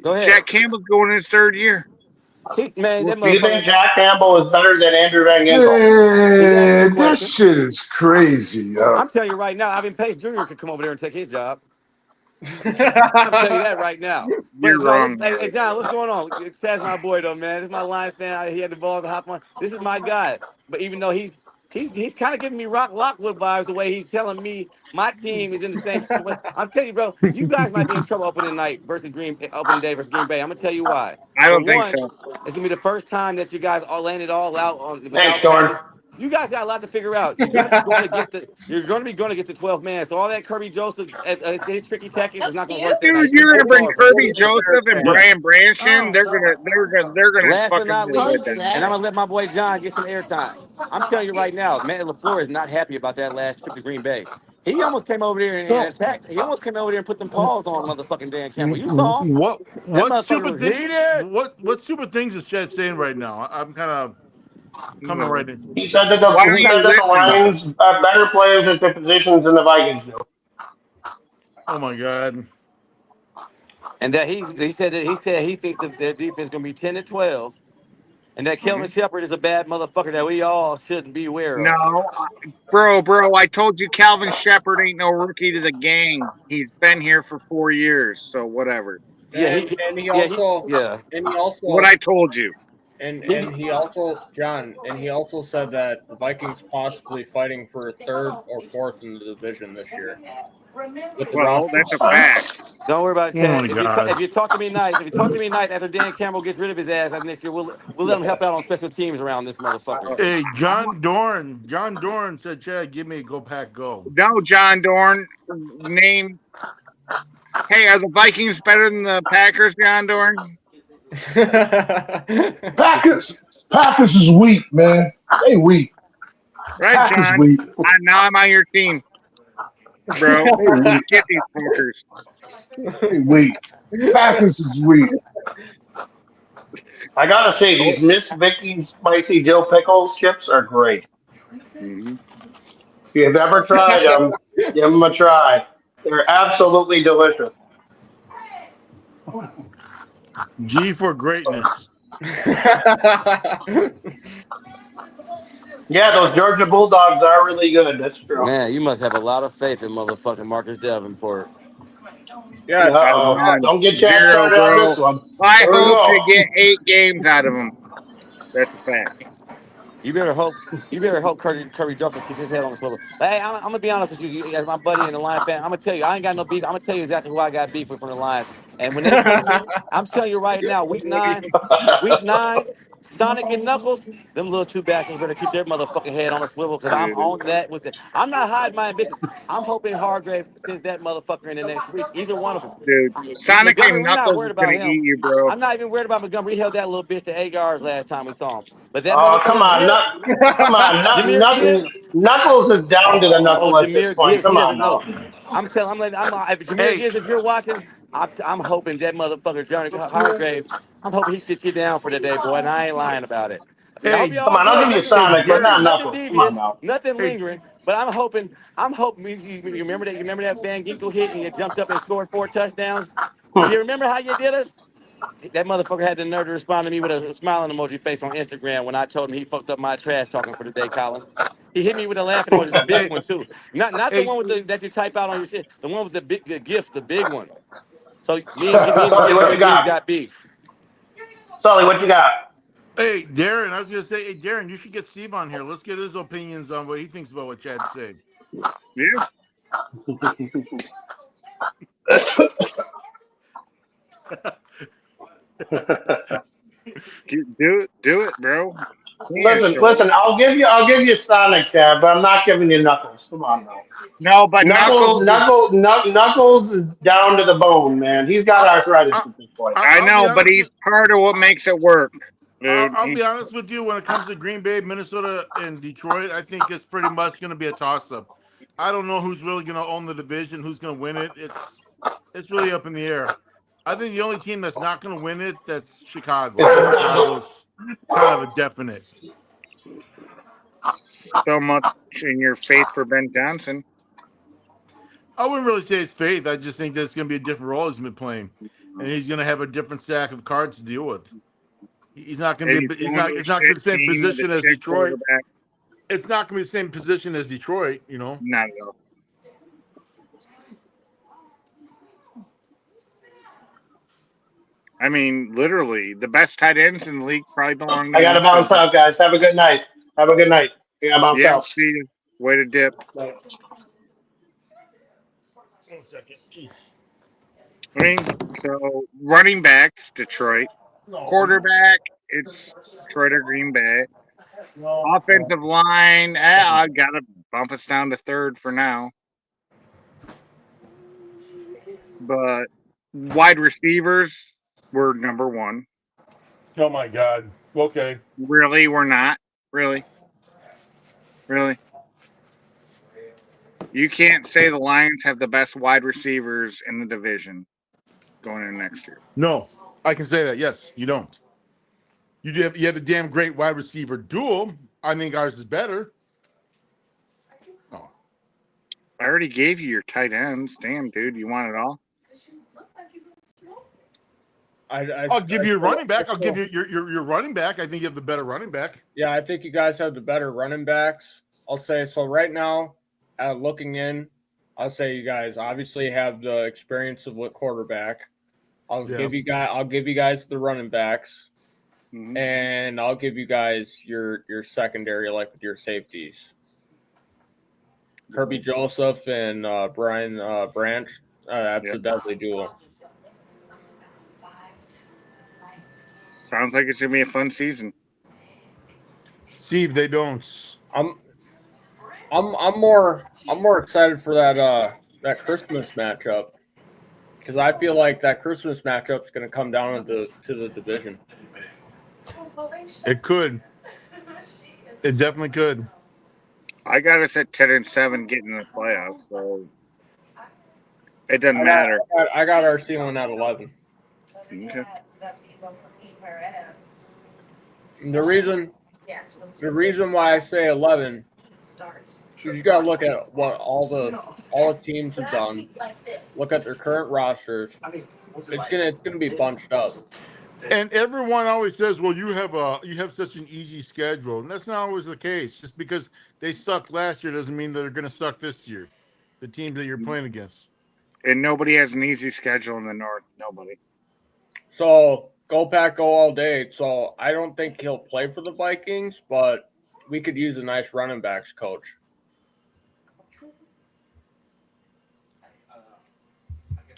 Go ahead. Jack Campbell's going in his third year. Man, that Do you think motherfucker. Jack Campbell is better than Andrew Van Ginkel? He's asking you a Man, that question. shit is crazy, yo. I'm telling you right now, Ivan Pace Jr. could come over there and take his job. I'm telling you that right now. But You're no, wrong, hey, Mark. John, what's going on? Chad's my boy though, man. This is my Lions fan. He had the balls to hop on. This is my guy. But even though he's kind of giving me Rock Lockwood vibes the way he's telling me my team is in the same situation. I'm telling you, bro, you guys might be in trouble opening night versus opening day versus Green Bay. I'm gonna tell you why. I For don't think one, so. it's gonna be the first time that you guys all landed all out on Thanks, without Dorn. practice. You guys got a lot to figure out. You're going against the 12 man. So all that Kirby Joseph, his tricky tactics is not gonna work that Dude, night. you're gonna bring Pause. Kirby Joseph and Yeah. Brian Branson. They're gonna Last but fucking not deal least, with them. and I'm gonna let my boy John get some airtime. I'm telling you right now, Matt LaFleur is not happy about that last trip to Green Bay. He almost came over there and So, attacked. He almost came over there and put them paws on motherfucking Dan Campbell. You saw him. That what motherfucker stupid was thing? heated. What stupid things is Chad saying right now? I'm kind of coming right in. He said that Why don't you the listen? Lions are better players at their positions than the Vikings do. Oh my god. And that he said he thinks that their defense is gonna be 10-12, and that Kelvin Mhm. Shepard is a bad motherfucker that we all shouldn't be aware of. No, bro, I told you Calvin Shepard ain't no rookie to the gang. He's been here for 4 years, so whatever. Yeah, yeah. And he What also I told you. and he also John and he also said that the Vikings possibly fighting for third or fourth in the division this year with the Well, roster. that's a fact. Don't worry about it, Oh my Chad. god. If you talk to me nice, after Dan Campbell gets rid of his ass next year, we'll let him help out on special teams around this motherfucker. Hey, John Dorn said, Chad, give me a go pack go. No, John Dorn. Name. Hey, are the Vikings better than the Packers, John Dorn? Packers is weak, man. They weak. Right, Packers John. weak. Now I'm on your team, bro. They weak. Get these fuckers. They weak. Packers is weak. I gotta say, Oh. these Miss Vicky's spicy dill pickles chips are great. Mhm. If you've ever tried them, give them a try. They're absolutely delicious. G for greatness. Yeah, those Georgia Bulldogs are really good. That's true. Man, you must have a lot of faith in motherfucking Marcus Davenport. Yeah, Uh-oh. None. Don't get Chad Zero, started on this bro. one. I Here we hope to go. get 8 games out of him. That's a fact. You better hope. You better hope Curry Joseph keeps his head on the swivel. But hey, I'm gonna be honest with you, as my buddy and the Lion fan. I'm gonna tell you, I ain't got no beef. I'm gonna tell you exactly who I got beef with from the Lions. And when they come to me, I'm telling you right now, week nine, Sonic and Knuckles, them little two bastards better keep their motherfucking head on the swivel because I'm Dude. on that with it. I'm not hiding my ambitions. I'm hoping Hargrave sends that motherfucker in the next week. Either one of them. Dude, Sonic Montgomery, and we're not Knuckles worried is gonna about him. eat you, bro. I'm not even worried about Montgomery. He held that little bitch to 8 yards last time we saw him. But that Oh, come motherfucker on. Gibbs, Come on. Jameer Gibbs. Knuckles is down to the Oh, knuckle at this Jameer point. Gibbs, he Come on doesn't now. know. If Jameer Hey, Gibbs, if you're watching, I'm hoping that motherfucker Johnny Hargrave. I'm hoping he sits you down for the day, boy, and I ain't lying about it. I hope hey, you're Come all on. I'll good. give you Nothing, hey, Sonic, but not Darren. nothing Knuckles. Come on devious, now. nothing Hey, lingering. But I'm hoping. You remember that? You remember that Van Ginkel hit and you jumped up and scored 4 touchdowns. Hmm. You remember how you did us? That motherfucker had the nerve to respond to me with a smiling emoji face on Instagram when I told him he fucked up my trash talking for the day, Colin. He hit me with a laughing emoji, the big hey, one too. Not the hey, one with the that you type out on your shit. The one with the gift, the big one. So me and Gibbs got beef. Sully, what you got? hey, Darren. I was gonna say, hey, Darren, you should get Steve on here. Let's get his opinions on what he thinks about what Chad said. Yeah. Do it, bro. Yeah, so. Listen. I'll give you Sonic, Chad, but I'm not giving you Knuckles. Come on now. No, but Knuckles is. Knuckles is down to the bone, man. He's got I, arthritis I, at this point. I I'll be know, but honest he's with part of what makes it work, dude. I'll be honest with you. When it comes to Green Bay, Minnesota, and Detroit, I think it's pretty much going to be a toss up. I don't know who's really going to own the division, who's going to win it. It's really up in the air. I think the only team that's not going to win it that's Chicago. I think Chicago's kind of a definite. So much in your faith for Ben Johnson. I wouldn't really say it's faith. I just think that it's going to be a different role he's been playing. and he's going to have a different stack of cards to deal with. He's not going And to be. he's He's going not. to a It's not going to be shit the same team with a position as shit Detroit. quarterback. It's not going to be the same position as Detroit. You know. Not at all. I mean, literally, the best tight ends in the league probably belong to I got to him. bounce out, guys. Have a good night. Have a good night. I got to bounce Yeah, out. see you. Way to dip. 1 second. Jeez. I mean, so running backs, Detroit. Quarterback, it's Detroit or Green Bay. Offensive line, I got to bump us down to third for now. But wide receivers, we're number one. Oh my God. Okay. Really, we're not. Really. You can't say the Lions have the best wide receivers in the division going into next year. No, I can say that. Yes, you don't. You have a damn great wide receiver duel. I think ours is better. Oh. I already gave you your tight ends. Damn, dude, you want it all? I'll give you a running back. I'll give you your running back. I think you have the better running back. Yeah, I think you guys have the better running backs. I'll say so right now. Looking in, I'll say you guys obviously have the experience of what quarterback. I'll give you guys the running backs, and I'll give you guys your secondary, like with your safeties. Kirby Joseph and Brian Branch. That's a deadly duel. Sounds like it's gonna be a fun season. Steve, they don't. I'm more excited for that Christmas matchup because I feel like that Christmas matchup is going to come down to the division. It could. It definitely could. I got us at 10-7 getting in the playoffs, so it doesn't matter. I got our ceiling at 11. Okay. The reason why I say 11 is you got to look at what all the teams have done. Look at their current rosters. It's gonna be bunched up. And everyone always says, "Well, you have such an easy schedule," and that's not always the case. Just because they sucked last year doesn't mean that they're going to suck this year. The teams that you're playing against. And nobody has an easy schedule in the North. Nobody. So go Pack, go all day. So I don't think he'll play for the Vikings, but we could use a nice running backs coach.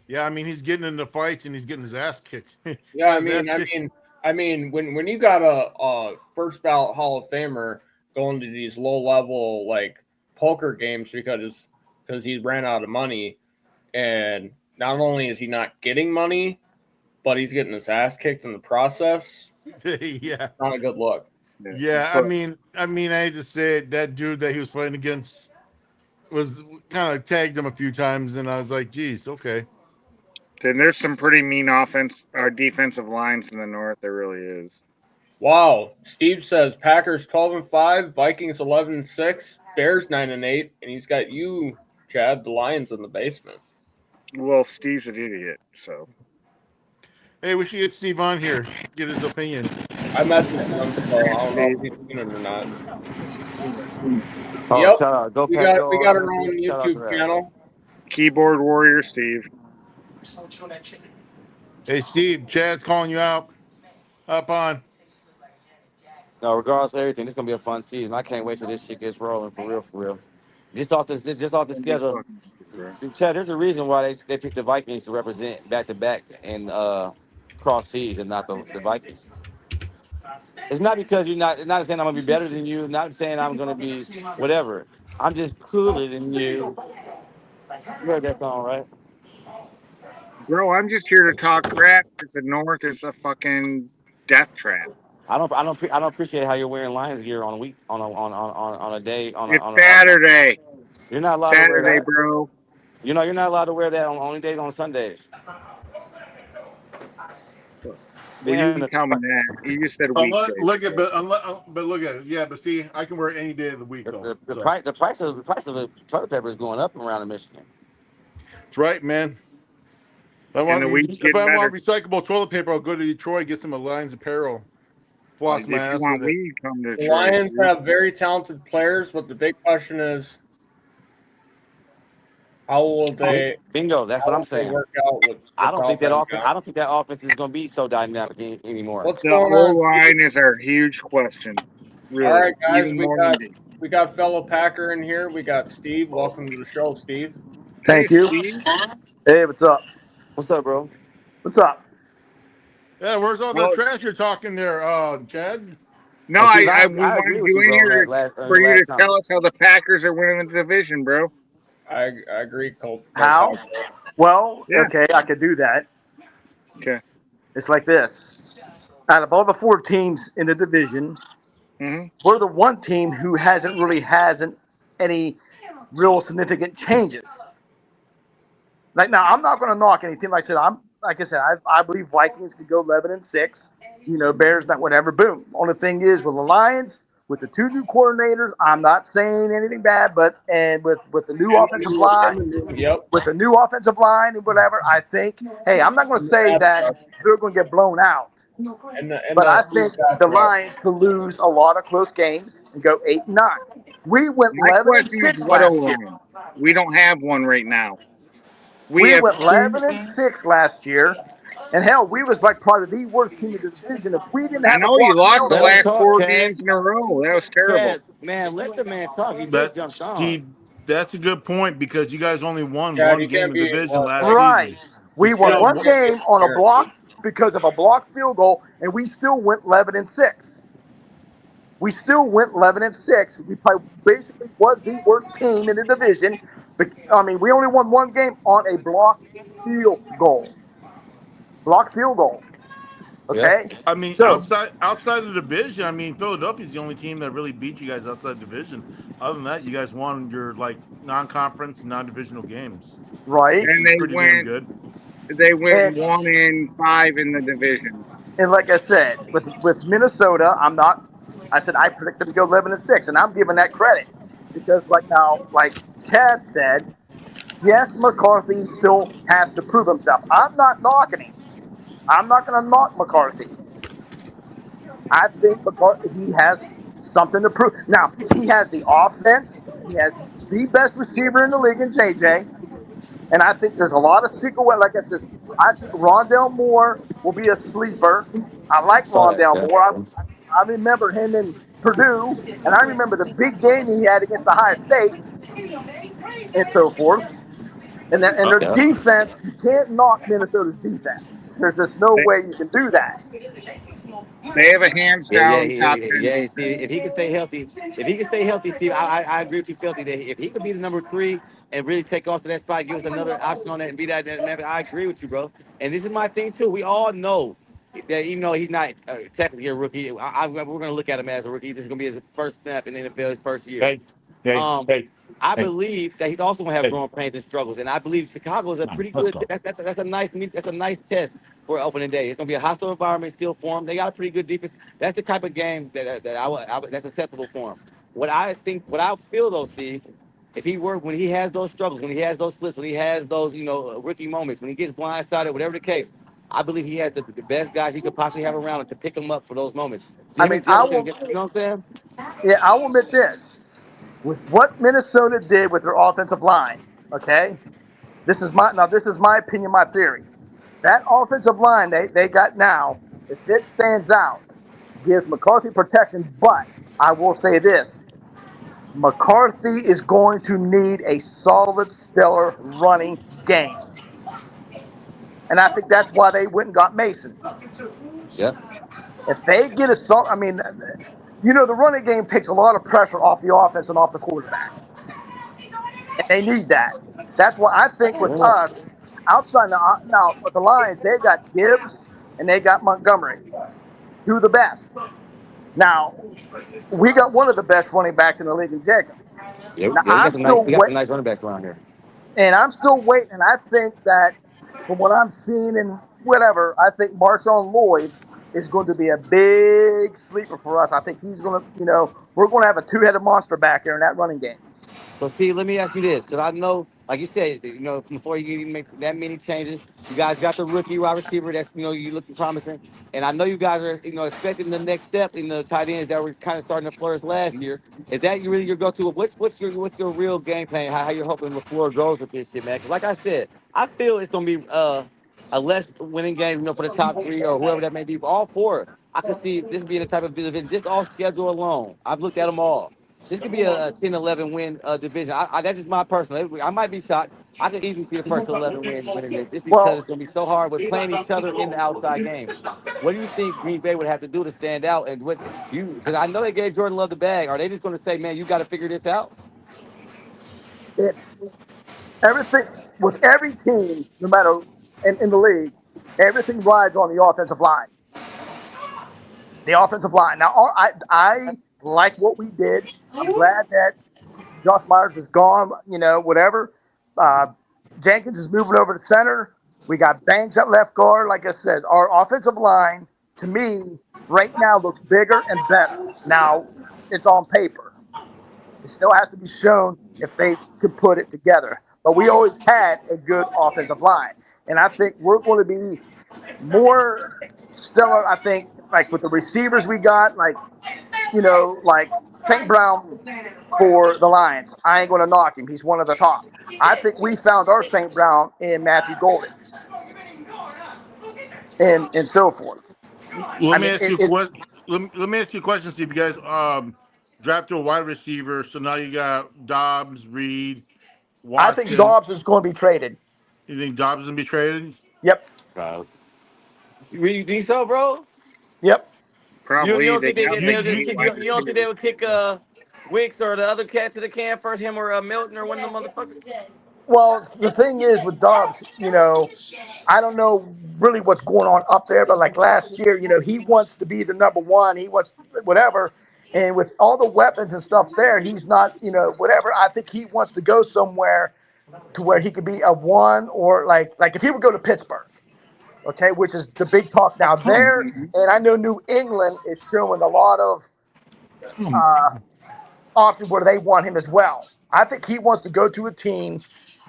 Yeah, I mean he's getting into fights and he's getting his ass kicked. Yeah, I mean, when you got a first ballot Hall of Famer going to these low level like poker games because he ran out of money, and not only is he not getting money, but he's getting his ass kicked in the process. Yeah, not a good look. Yeah, I mean, I hate to say it, that dude that he was fighting against was kind of tagged him a few times, and I was like, geez, okay. Then there's some pretty mean defensive lines in the North. There really is. Wow. Steve says Packers 12-5, Vikings 11-6, Bears 9-8, and he's got you, Chad, the Lions in the basement. Well, Steve's an idiot, so. Hey, we should get Steve on here, get his opinion. I messaged him, so I don't know if he's seen it or not. Oh, yep. shout out. We got our own YouTube channel. Keyboard Warrior Steve. Hey, Steve, Chad's calling you out. Up on. No, regardless of everything, this is gonna be a fun season. I can't wait till this shit gets rolling for real. Just off the schedule. Dude, Chad, there's a reason why they picked the Vikings to represent back to back and cross seas and not the Vikings. It's not because it's not saying I'm gonna be better than you, not saying I'm gonna be whatever. I'm just cooler than you. You heard that song, right? Bro, I'm just here to talk crap. Because the North is a fucking death trap. I don't appreciate how you're wearing Lions gear on a week on a day It's Saturday. You're not allowed Saturday, to wear that, bro. You know you're not allowed to wear that on only days on Sundays. Well, you didn't tell me that. You just said weekdays. Look at it. Yeah, but see, I can wear it any day of the week. The price of the toilet paper is going up around in Michigan. That's right, man. And the weeds If get I want better. recyclable toilet paper, I'll go to Detroit, get some Lions apparel, floss my If you ass want with it. weed, come to The Detroit. Lions have very talented players, but the big question is, how will they Bingo. That's what I'm saying. work out with I don't think that offense? offense. I don't think that offense is going to be so dynamic anymore. What's The going O on? line is our huge question. Really, All right, guys, even more than D. we got fellow Packer in here. We got Steve. Welcome to the show, Steve. Thank Hey, you. Steve. Hey, what's up? What's up, bro? What's up? Yeah, where's all Well, the trash you're talking there, Chad? no, Steve, we I wanted agree with you you, in bro. On here that last, on for the you last to time. tell us how the Packers are winning the division, bro. I agree, Colt. How? Well, Yeah. okay, I could do that. Okay. It's like this. Out of all the 4 teams in the division, Mm-hmm. we're the one team who hasn't any real significant changes. Like now, I'm not going to knock any team. Like I said, I believe Vikings could go 11-6. Bears, not whatever. Boom. Only thing is with the Lions, with the 2 new coordinators, I'm not saying anything bad, and with the new offensive line, Yep. with the new offensive line and whatever, I think. Hey, I'm not going to say that they're going to get blown out. But I think the Lions could lose a lot of close games and go 8-9. We went My question is, 11-6 what O last year. line? We don't have one right now. We We have went 2. 11-6 last year, and hell, we was like probably the worst team in the division. If we didn't I have a know you block lost field the Let him goal, last talk, 4 Chad. games in a row. That was terrible. Chad, man, let the man talk. He That just jumped on. Steve, that's a good point because you guys only won Chad, one you game can't of be division last right? season. We won still one won- game on a block because of a blocked field goal, and we still went 11-6. We still went 11-6. We basically was the worst team in the division. But I mean, we only won one game on a blocked field goal. Blocked field goal. Yeah. Okay, I mean, so outside of the division, I mean, Philadelphia's the only team that really beat you guys outside the division. Other than that, you guys won your like non-conference, non-divisional games, right, which And is pretty damn good. they went and 1-5 in the division. and like I said, with Minnesota, I'm not. I said I predicted to go 11-6, and I'm giving that credit because like Chad said, yes, McCarthy still has to prove himself. I'm not knocking him. I'm not going to knock McCarthy. I think McCarthy he has something to prove. Now he has the offense. He has the best receiver in the league in JJ. And I think there's a lot of secret. Like I said, I think Rondell Moore will be a sleeper. I like Saw that. Rondell Moore. Yeah. I remember him in Purdue, and I remember the big game he had against Ohio State, and so forth. And their Yeah. defense, you can't knock Minnesota's defense. There's just no They, way you can do that. they have a hands Yeah, yeah, down top yeah, 10 yeah. defense. Steve, if he can stay healthy, Steve, I agree with you, filthy. That if he could be the number 3 and really take off to that spot, give us another option on that and be that. I agree with you, bro. And this is my thing too. We all know that even though he's not technically a rookie, we're going to look at him as a rookie. This is going to be his first snap in the NFL, his first year. Um, I believe that he's also going to have growing pains and struggles, and I believe Chicago is a pretty good. That's a nice test for opening day. It's going to be a hostile environment still for him. They got a pretty good defense. That's the type of game that's acceptable for him. What I feel though, Steve, if when he has those struggles, when he has those slips, when he has those rookie moments, when he gets blindsided, whatever the case, I believe he has the best guys he could possibly have around him to pick him up for those moments. I Him mean, and Jefferson, you know what I'm saying? I will admit this. With what Minnesota did with their offensive line, okay? This is my opinion, my theory. That offensive line they got now, if it stands out, gives McCarthy protection. But I will say this: McCarthy is going to need a solid, stellar running game, and I think that's why they went and got Mason. Yeah. If they get I mean, the running game takes a lot of pressure off the offense and off the quarterback, and they need that. That's why I think with us outside now with the Lions, they got Gibbs and they got Montgomery, 2 of the best. Now we got one of the best running backs in the league in Jacobs. Yeah, Now yeah, we got some nice running backs around here. and I'm still waiting. And I think that from what I'm seeing and whatever, I think Marshawn Lloyd is going to be a big sleeper for us. I think he's going to, we're going to have a 2-headed monster back there in that running game. So, Steve, let me ask you this, because I know like you said, before you even make that many changes, you guys got the rookie wide receiver that's, you looking promising. And I know you guys are, expecting the next step in the tight ends that were kind of starting to flourish last year. Is that really your go-to? What's your real game plan? How you're hoping LaFleur goes with this shit, man? Because like I said, I feel it's gonna be a less winning game, for the top three or whoever that may be. All four, I could see this being a type of division just off schedule alone. I've looked at them all. This could be a 10-11 win division. That's just my personal. I might be shocked. I could easily see the first 11 winning this just because Well, it's going to be so hard with playing each other in the outside games. What do you think Green Bay would have to do to stand out? And what because I know they gave Jordan Love the bag. Are they just going to say, man, you got to figure this out? it's everything with every team, no matter in the league, everything rides on the offensive line. The offensive line. Now, I like what we did. I'm glad that Josh Myers is gone, whatever. Jenkins is moving over to center. We got Banks at left guard. Like I said, our offensive line, to me, right now looks bigger and better. Now, it's on paper. It still has to be shown if they could put it together. But we always had a good offensive line. And I think we're going to be more stellar, I think, like with the receivers we got, like St. Brown for the Lions. I ain't going to knock him. He's one of the top. I think we found our St. Brown in Matthew Golden and so forth. Let I me mean, ask you a question. Let me ask you a question, Steve. You guys drafted a wide receiver, so now you got Dobbs, Reed, I think Watson. Dobbs is going to be traded. You think Dobbs is gonna be traded? Yep. You really think so, bro? Yep. You Probably don't they think got they'll just the kick wide you don't think they receiver. would kick Wicks or the other cat to the can first, him or Milton or one of them motherfuckers? Well, the thing is with Dobbs, I don't know really what's going on up there, but like last year, he wants to be the number one. He wants whatever. And with all the weapons and stuff there, he's not, whatever. I think he wants to go somewhere to where he could be a one or like if he would go to Pittsburgh, okay, which is the big talk now there. And I know New England is showing a lot of options where they want him as well. I think he wants to go to a team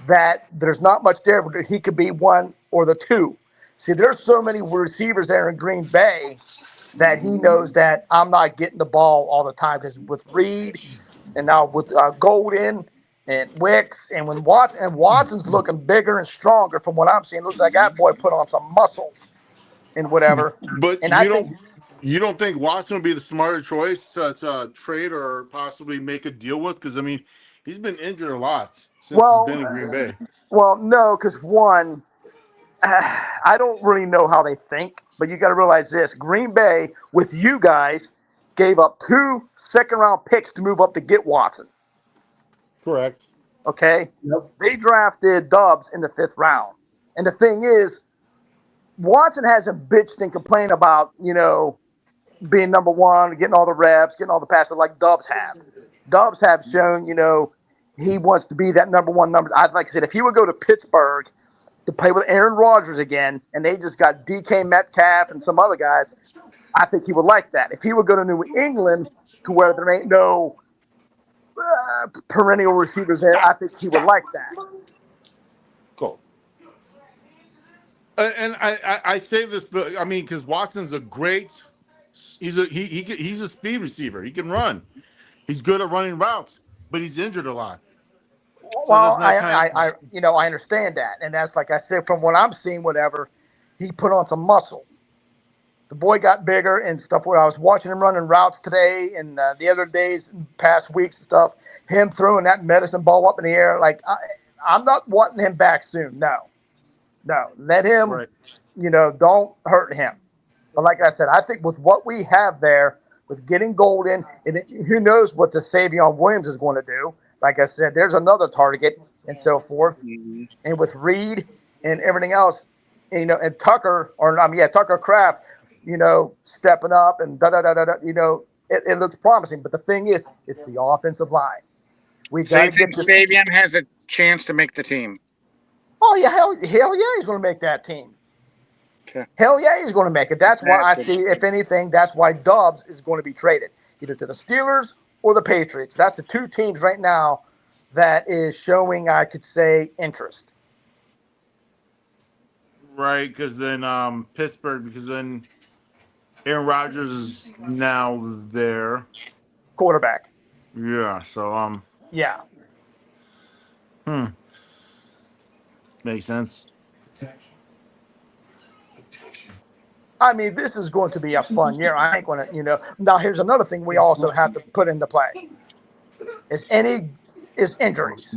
that there's not much there, but he could be one or the two. See, there's so many receivers there in Green Bay that he knows that I'm not getting the ball all the time because with Reed and now with Golden and Wicks and when Watson's looking bigger and stronger from what I'm seeing. Looks like that boy put on some muscle and whatever. But And I think, you don't think Watson would be the smarter choice to trade or possibly make a deal with? Because I mean, he's been injured a lot since he's been in Green Bay. well, no, because one, I don't really know how they think, but you got to realize this: Green Bay, with you guys, gave up 2 second-round picks to move up to get Watson. Correct. Okay, they drafted Dobbs in the 5th round, and the thing is, Watson hasn't bitched and complained about being number one, getting all the reps, getting all the passes like Dobbs have. Dobbs have shown he wants to be that number one number. Like I said, if he would go to Pittsburgh to play with Aaron Rodgers again, and they just got DK Metcalf and some other guys, I think he would like that. If he would go to New England to where there ain't no perennial receivers there, I think he would like that. Cool. And I say this, I mean, because Watson's a great. He's a speed receiver. He can run. He's good at running routes, but he's injured a lot. Well, I understand that, and that's like I said, from what I'm seeing, whatever, he put on some muscle. The boy got bigger and stuff. When I was watching him running routes today and the other days, past weeks and stuff, him throwing that medicine ball up in the air, like I'm not wanting him back soon. No, let him. Right. Don't hurt him. But like I said, I think with what we have there, with getting Golden, and who knows what the Savion Williams is going to do. Like I said, there's another target and so forth. Mm-hmm. And with Reed and everything else, and Tucker, Tucker Kraft, stepping up and it looks promising. But the thing is, it's the offensive line. We got to get this. Savion has a chance to make the team. Oh yeah, hell yeah, he's going to make that team. Okay. Hell yeah, he's going to make it. That's why I see, if anything, that's why Dobbs is going to be traded either to the Steelers or the Patriots. That's the 2 teams right now that is showing, I could say, interest. Right, because then Pittsburgh, because then Aaron Rodgers is now there. Quarterback. Yeah, so Yeah. makes sense. I mean, this is going to be a fun year. I ain't going to, Now, here's another thing we also have to put into play: is injuries.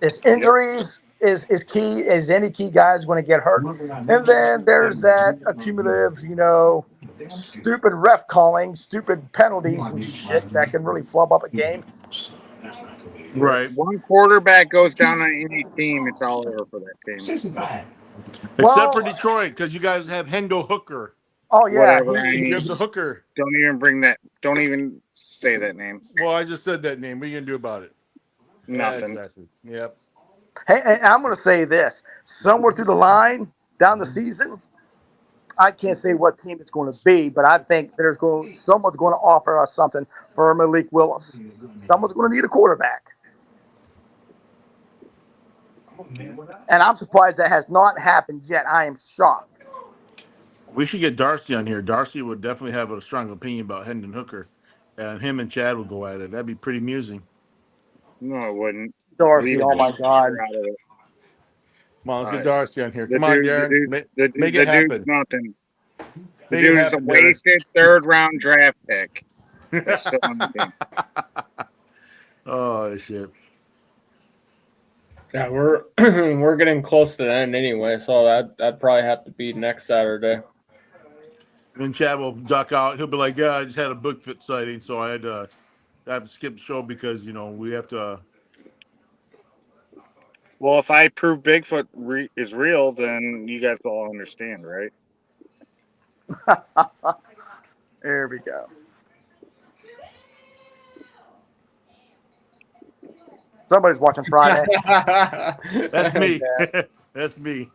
Is injuries is key. Is any key guys going to get hurt? And then there's that accumulative, stupid ref calling, stupid penalties and shit that can really flub up a game. Right. One quarterback goes down on any team, it's all over for that team. Except for Detroit, because you guys have Hendon Hooker. Oh yeah, Whatever. You have the Hooker. Don't even bring that. Don't even say that name. Well, I just said that name. What are you gonna do about it? Nothing. Yeah, exactly. Yep. Hey, and I'm going to say this: somewhere through the line, down the season, I can't say what team it's going to be, but I think someone's going to offer us something for Malik Willis. Someone's going to need a quarterback, and I'm surprised that has not happened yet. I am shocked. We should get Darcy on here. Darcy would definitely have a strong opinion about Hendon Hooker, and him and Chad would go at it. That'd be pretty amusing. No, it wouldn't. Darcy, oh my God. Come on, let's get Darcy on here. Come The on, dude- Darren. the Make dude- it the happen. dude's nothing. The Make it dude is a happen, Darren. wasted third-round draft pick. That's still on the team. Oh shit. Yeah, we're getting close to the end anyway, so that'd probably have to be next Saturday. Then Chad will duck out. He'll be like, "Yeah, I just had a Bigfoot sighting, so I had to skip the show because we have to." Well, if I prove Bigfoot is real, then you guys will all understand, right? There we go. Somebody's watching Friday. That's me. That's me.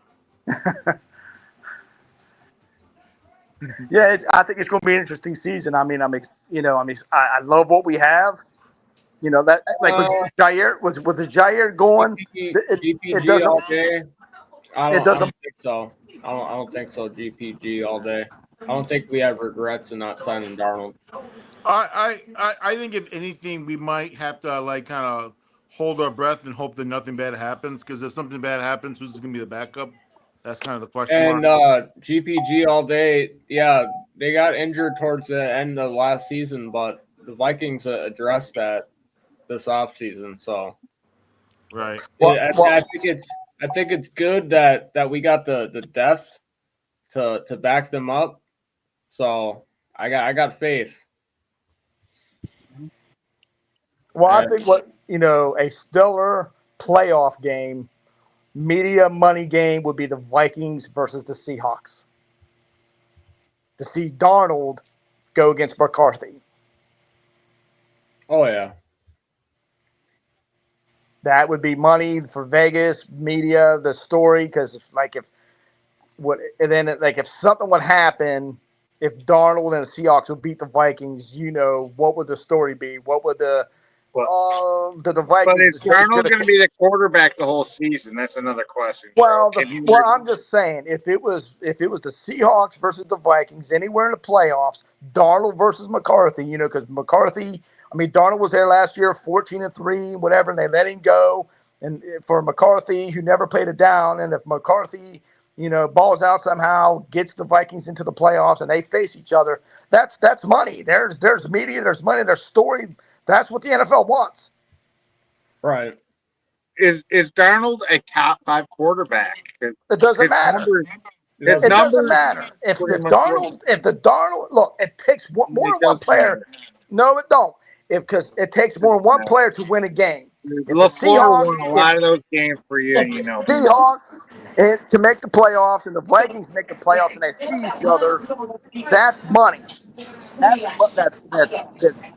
Yeah, I think it's going to be an interesting season. I mean, I love what we have. That like with Jair, with the Jair going, GPG doesn't all day. I it doesn't- don't think so. I don't think so. GPG all day. I don't think we have regrets in not signing Darnold. I think if anything, we might have to kind of hold our breath and hope that nothing bad happens. Because if something bad happens, who's going to be the backup? That's kind of the question And mark. GPG all day. Yeah, they got injured towards the end of last season, but the Vikings addressed that this offseason. So Right. I think it's good that we got the depth to back them up. So I got faith. Well, I think a stellar playoff game, media money game would be the Vikings versus the Seahawks. To see Darnold go against McCarthy. Oh yeah. That would be money for Vegas, media, the story, because if something would happen, if Darnold and the Seahawks would beat the Vikings, what would the story be? What would the Vikings? But is Darnold going to be the quarterback the whole season? That's another question. Well, I'm just saying, if it was the Seahawks versus the Vikings anywhere in the playoffs, Darnold versus McCarthy, because McCarthy. I mean, Darnold was there last year, 14-3, whatever, and they let him go. And for McCarthy, who never played it down, and if McCarthy, balls out somehow, gets the Vikings into the playoffs, and they face each other, that's money. There's media, there's money, there's story. That's what the NFL wants. Right. Is Darnold a top 5 quarterback? It doesn't matter. It doesn't matter. If Darnold, look, it takes more than one player. Matter. No, it don't. Because it takes more than one player to win a game. LaFleur won a lot of those games for you, Seahawks to make the playoffs and the Vikings make the playoffs and they see each other, that's money.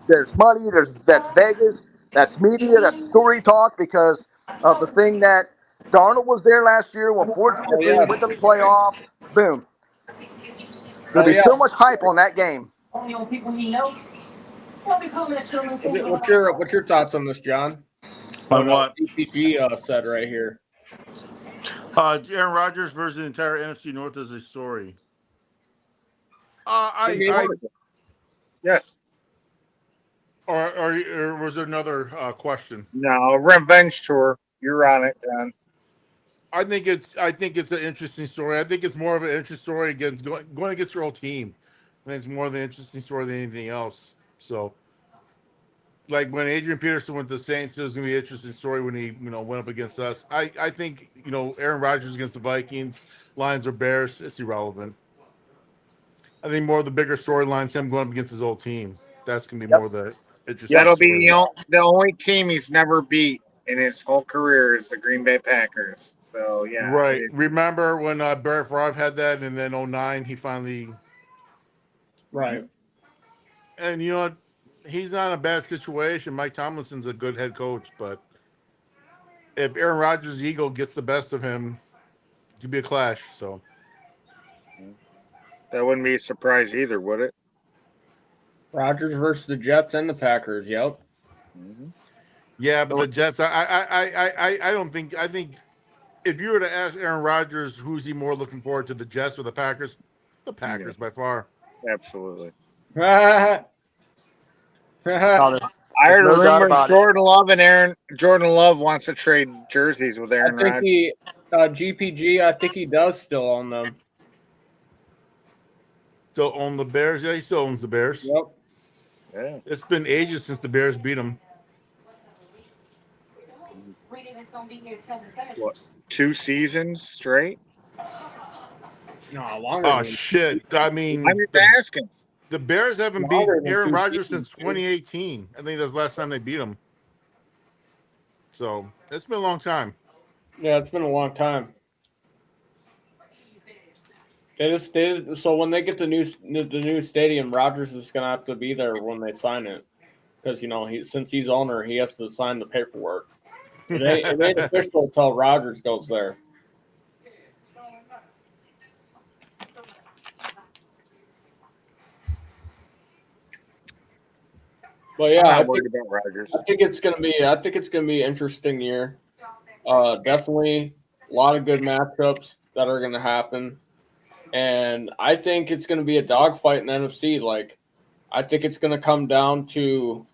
There's money. That's Vegas. That's media. That's story talk because of the thing that Darnold was there last year, went 14-3, went to the playoffs. Boom. There'll be so much hype on that game. What's your thoughts on this, John? On what? DPG said right here. Aaron Rodgers versus the entire NFC North is a story. Yes. Or was there another question? No, revenge tour. You're on it, John. I think it's an interesting story. I think it's more of an interesting story against going against your old team. I think it's more of an interesting story than anything else. So, like when Adrian Peterson went to the Saints, it was going to be an interesting story when he went up against us. I think Aaron Rodgers against the Vikings, Lions or Bears, it's irrelevant. I think more of the bigger storylines him going up against his old team. That's going to be more of the interesting. That'll story. be the only team he's never beat in his whole career is the Green Bay Packers. So yeah, right. Remember when Barrett Favre had that, and then 2009 he finally. Right. And he's not in a bad situation. Mike Tomlinson's a good head coach, but if Aaron Rodgers' ego gets the best of him, it could be a clash. So that wouldn't be a surprise either, would it? Rodgers versus the Jets and the Packers. Yep. Mm-hmm. Yeah, but the Jets, I don't think. I think if you were to ask Aaron Rodgers who's he more looking forward to, the Jets or the Packers by far. Absolutely. I heard a rumor Jordan Love wants to trade jerseys with Aaron Rodgers. I think GPG, I think he does still own them. Still own the Bears? Yeah, he still owns the Bears. Yep. Yeah. It's been ages since the Bears beat him. What, 2 seasons straight? No, longer. Oh, shit. I mean, I'm just asking. The Bears haven't beat Aaron Rodgers since 2018. I think that's the last time they beat him. So it's been a long time. Yeah, it's been a long time. So when they get the new stadium, Rodgers is gonna have to be there when they sign it, because since he's owner, he has to sign the paperwork. It ain't official until Rodgers goes there. But yeah, I think it's gonna be an interesting year. Definitely a lot of good matchups that are gonna happen, and I think it's gonna be a dogfight in the NFC. Like, I think it's gonna come down to.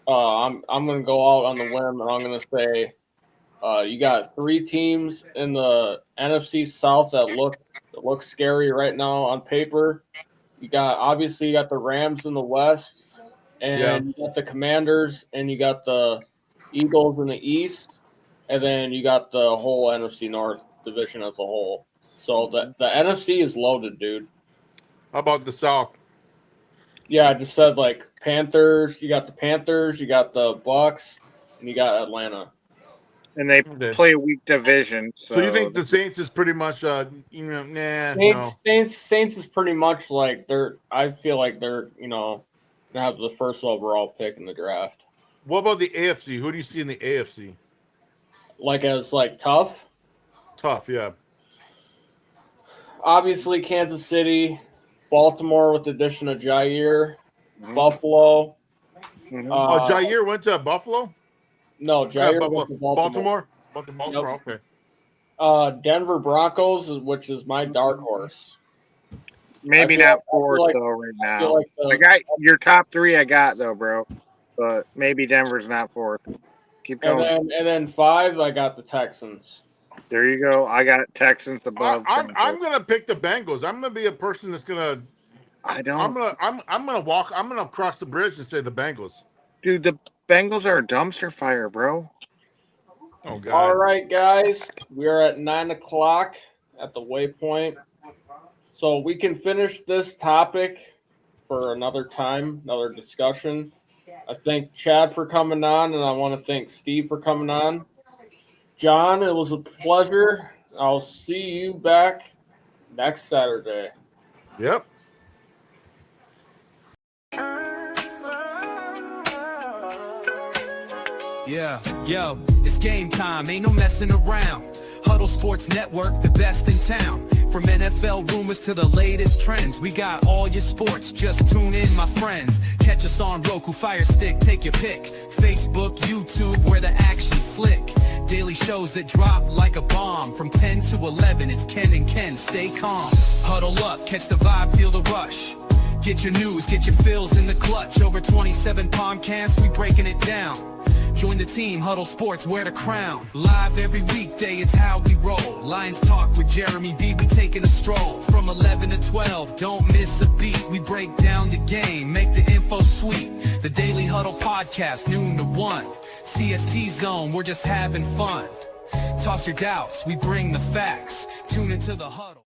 I'm gonna go out on the whim, and I'm gonna say, you got 3 teams in the NFC South that look scary right now on paper. You got the Rams in the West. And you got the Commanders, and you got the Eagles in the East, and then you got the whole NFC North division as a whole. So the NFC is loaded, dude. How about the South? Yeah, I just said Panthers. You got the Panthers, you got the Bucks, and you got Atlanta. And they play a weak division. So you think the Saints is pretty much, Saints is pretty much I feel like they're have the first overall pick in the draft. What about the AFC? Who do you see in the AFC? Tough? Tough, yeah. Obviously, Kansas City, Baltimore with the addition of Jair, Buffalo. Mm-hmm. Jair went to Buffalo? No, Jair went to Baltimore. Baltimore, yep. Okay. Denver Broncos, which is my dark horse. Maybe not 4th though right now. I got your top 3. I got though, bro. But maybe Denver's not 4th. Keep going. And then 5, I got the Texans. There you go. I got Texans above. I'm gonna pick the Bengals. I'm gonna be a person that's gonna. I'm gonna cross the bridge and say the Bengals. Dude, the Bengals are a dumpster fire, bro. Oh God. All right, guys, we are at 9:00 at the waypoint. So we can finish this topic for another time, another discussion. I thank Chad for coming on, and I want to thank Steve for coming on. John, it was a pleasure. I'll see you back next Saturday. Yep. Yeah, yo, it's game time. Ain't no messing around. Huddle Sports Network, the best in town. From NFL rumors to the latest trends, we got all your sports, just tune in, my friends. Catch us on Roku, Fire Stick, take your pick. Facebook, YouTube, where the action's slick. Daily shows that drop like a bomb. From 10 to 11, it's Ken and Ken, stay calm. Huddle up, catch the vibe, feel the rush. Get your news, get your fills in the clutch. Over 27 podcasts, we breaking it down. Join the team, Huddle Sports, wear the crown. Live every weekday, it's how we roll. Lions Talk with Jeremy B, we taking a stroll. From 11 to 12, don't miss a beat. We break down the game, make the info sweet. The Daily Huddle Podcast, noon to 1. CST Zone, we're just having fun. Toss your doubts, we bring the facts. Tune into the Huddle.